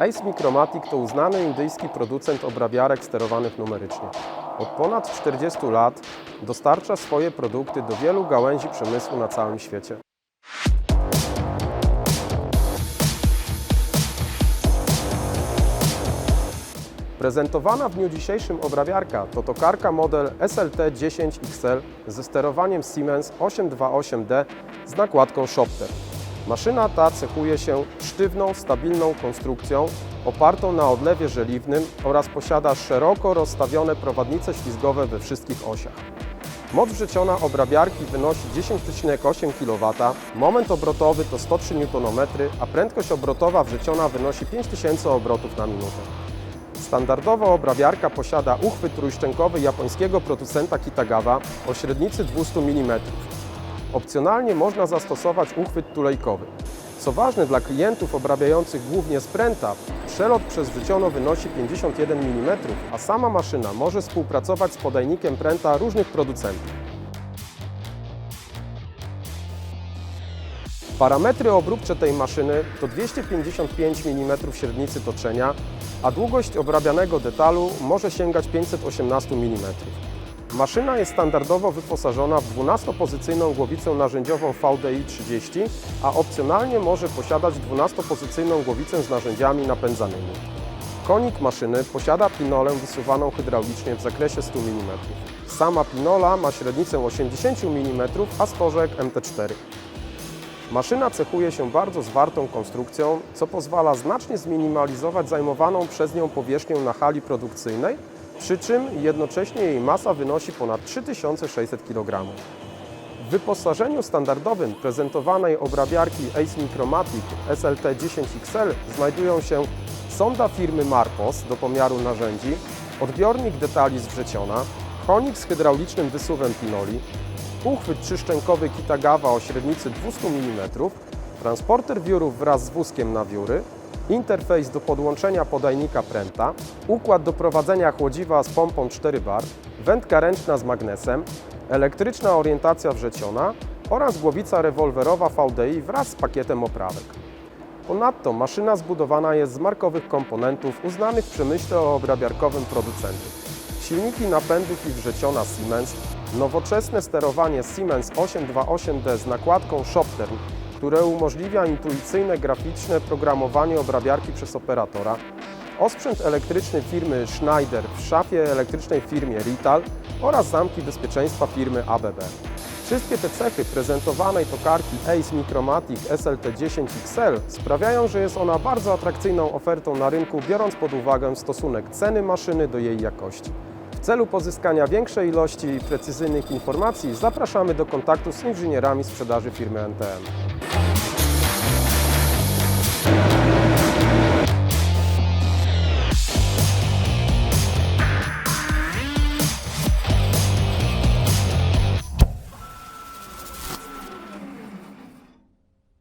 Ace Micromatic to uznany indyjski producent obrabiarek sterowanych numerycznie. Od ponad 40 lat dostarcza swoje produkty do wielu gałęzi przemysłu na całym świecie. Prezentowana w dniu dzisiejszym obrabiarka to tokarka model SLT-10XL ze sterowaniem Siemens 828D z nakładką Shopper. Maszyna ta cechuje się sztywną, stabilną konstrukcją opartą na odlewie żeliwnym oraz posiada szeroko rozstawione prowadnice ślizgowe we wszystkich osiach. Moc wrzeciona obrabiarki wynosi 10,8 kW, moment obrotowy to 103 Nm, a prędkość obrotowa wrzeciona wynosi 5000 obrotów na minutę. Standardowa obrabiarka posiada uchwyt trójszczękowy japońskiego producenta Kitagawa o średnicy 200 mm. Opcjonalnie można zastosować uchwyt tulejkowy. Co ważne dla klientów obrabiających głównie z pręta, przelot przez wrzeciono wynosi 51 mm, a sama maszyna może współpracować z podajnikiem pręta różnych producentów. Parametry obróbcze tej maszyny to 255 mm średnicy toczenia, a długość obrabianego detalu może sięgać 518 mm. Maszyna jest standardowo wyposażona w 12-pozycyjną głowicę narzędziową VDI 30, a opcjonalnie może posiadać 12-pozycyjną głowicę z narzędziami napędzanymi. Konik maszyny posiada pinolę wysuwaną hydraulicznie w zakresie 100 mm. Sama pinola ma średnicę 80 mm, a stożek MT4. Maszyna cechuje się bardzo zwartą konstrukcją, co pozwala znacznie zminimalizować zajmowaną przez nią powierzchnię na hali produkcyjnej, przy czym jednocześnie jej masa wynosi ponad 3600 kg. W wyposażeniu standardowym prezentowanej obrabiarki Ace Micromatic SLT-10XL znajdują się sonda firmy Marpos do pomiaru narzędzi, odbiornik detali z wrzeciona, konik z hydraulicznym wysuwem pinoli, uchwyt trzyszczękowy Kitagawa o średnicy 200 mm, transporter wiórów wraz z wózkiem na wióry, interfejs do podłączenia podajnika pręta, układ do prowadzenia chłodziwa z pompą 4 bar, wędka ręczna z magnesem, elektryczna orientacja wrzeciona oraz głowica rewolwerowa VDI wraz z pakietem oprawek. Ponadto maszyna zbudowana jest z markowych komponentów uznanych w przemyśle obrabiarkowym producentów. Silniki napędów i wrzeciona Siemens, nowoczesne sterowanie Siemens 828D z nakładką Shopper, które umożliwia intuicyjne graficzne programowanie obrabiarki przez operatora, osprzęt elektryczny firmy Schneider w szafie elektrycznej firmie Rital oraz zamki bezpieczeństwa firmy ABB. Wszystkie te cechy prezentowanej tokarki Ace Micromatic SLT-10XL sprawiają, że jest ona bardzo atrakcyjną ofertą na rynku, biorąc pod uwagę stosunek ceny maszyny do jej jakości. W celu pozyskania większej ilości precyzyjnych informacji zapraszamy do kontaktu z inżynierami sprzedaży firmy NTM.